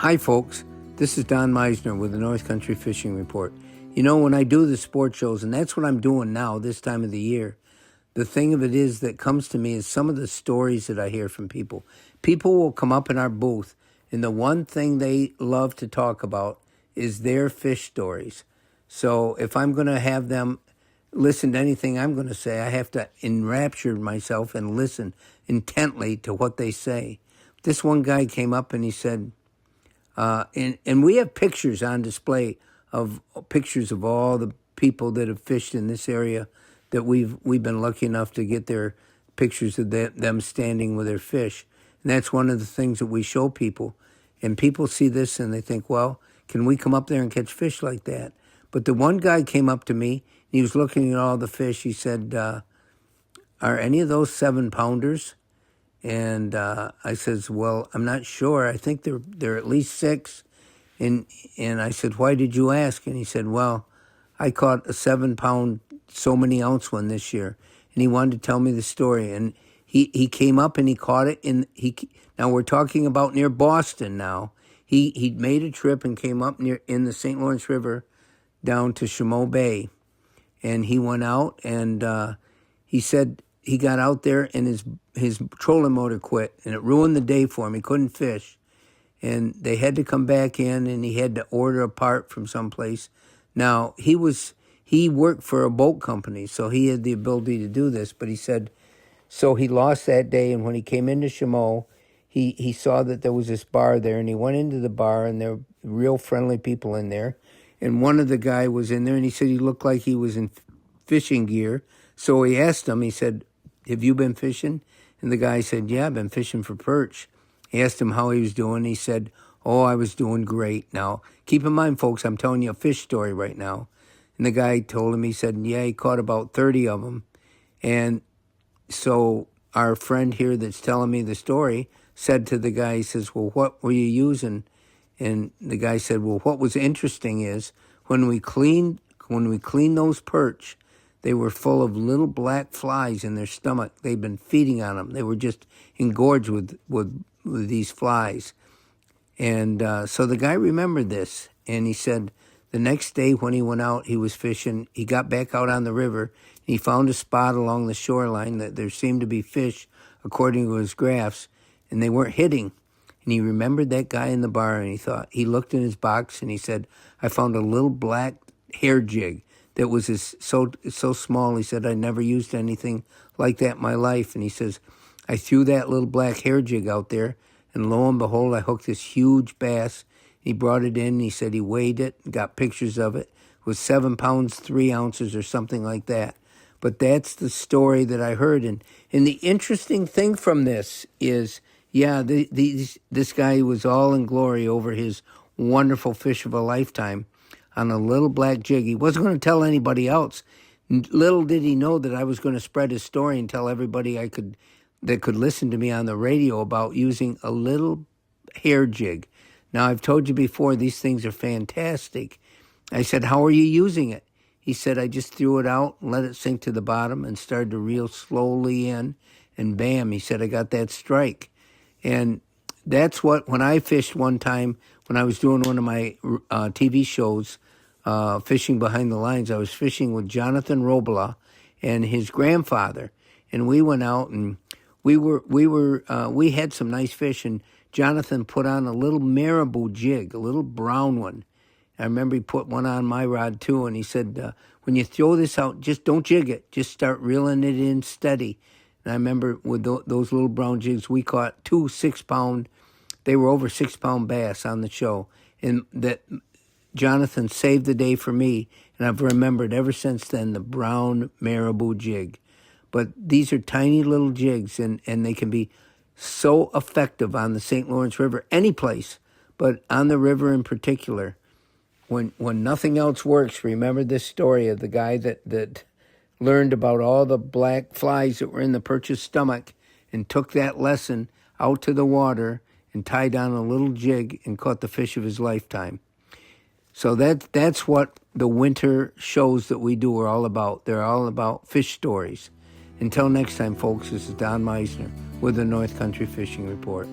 Hi, folks. This is Don Meissner with the North Country Fishing Report. You know, when I do the sport shows, and that's what I'm doing now this time of the year, the thing of it is that comes to me is some of the stories that I hear from people. People will come up in our booth, and the one thing they love to talk about is their fish stories. So if I'm going to have them listen to anything I'm going to say, I have to enrapture myself and listen intently to what they say. This one guy came up and he said, and we have pictures on display of pictures of all the people that have fished in this area that we've been lucky enough to get their pictures of them standing with their fish. And that's one of the things that we show people. And people see this and they think, well, can we come up there and catch fish like that? But the one guy came up to me, he was looking at all the fish. He said, are any of those 7-pounders? And I says, well, I'm not sure. I think they're at least 6. And I said, why did you ask? And he said, well, I caught a 7-pound so many ounce one this year. And he wanted to tell me the story. And he came up and he caught it. Now we're talking about near Boston now. He'd made a trip and came up in the St. Lawrence River down to Chameau Bay. And he went out and he said he got out there and his trolling motor quit, and it ruined the day for him. He couldn't fish, and they had to come back in, and he had to order a part from someplace. Now, he worked for a boat company, so he had the ability to do this, but he said, so he lost that day, and when he came into Chameau, he saw that there was this bar there, and he went into the bar, and there were real friendly people in there, and one of the guy was in there, and he said he looked like he was in fishing gear, so he asked him, he said, have you been fishing? And the guy said, yeah, I've been fishing for perch. He asked him how he was doing. He said, oh, I was doing great. Now, keep in mind, folks, I'm telling you a fish story right now. And the guy told him, he said, yeah, he caught about 30 of them. And so our friend here that's telling me the story said to the guy, he says, well, what were you using? And the guy said, well, what was interesting is when we cleaned those perch, they were full of little black flies in their stomach. They'd been feeding on them. They were just engorged with these flies. And so the guy remembered this, and he said the next day when he went out, he was fishing. He got back out on the river, and he found a spot along the shoreline that there seemed to be fish, according to his graphs, and they weren't hitting. And he remembered that guy in the bar, and he looked in his box, and he said, I found a little black hair jig that was so small. He said, I never used anything like that in my life. And he says, I threw that little black hair jig out there, and lo and behold, I hooked this huge bass. He brought it in, and he said he weighed it, and got pictures of it. It was 7 pounds, 3 ounces, or something like that. But that's the story that I heard. And the interesting thing from this is, yeah, this guy was all in glory over his wonderful fish of a lifetime on a little black jig. He wasn't going to tell anybody else. Little did he know that I was going to spread his story and tell everybody that could listen to me on the radio about using a little hair jig. Now, I've told you before, these things are fantastic. I said, how are you using it? He said, I just threw it out and let it sink to the bottom and started to reel slowly in, and bam, he said, I got that strike. And that's what, when I fished one time, when I was doing one of my TV shows, Fishing Behind the Lines, I was fishing with Jonathan Robola and his grandfather, and we went out and we had some nice fish, and Jonathan put on a little marabou jig, a little brown one. I remember he put one on my rod too, and he said, when you throw this out, just don't jig it, just start reeling it in steady. And I remember with those little brown jigs, we caught 2 6-pound. They were over 6-pound bass on the show, and that Jonathan saved the day for me, and I've remembered ever since then the brown marabou jig. But these are tiny little jigs, and they can be so effective on the St. Lawrence River, any place, but on the river in particular. When nothing else works, remember this story of the guy that learned about all the black flies that were in the perch's stomach and took that lesson out to the water and tied on a little jig and caught the fish of his lifetime. So that's what the winter shows that we do are all about. They're all about fish stories. Until next time, folks, this is Don Meissner with the North Country Fishing Report.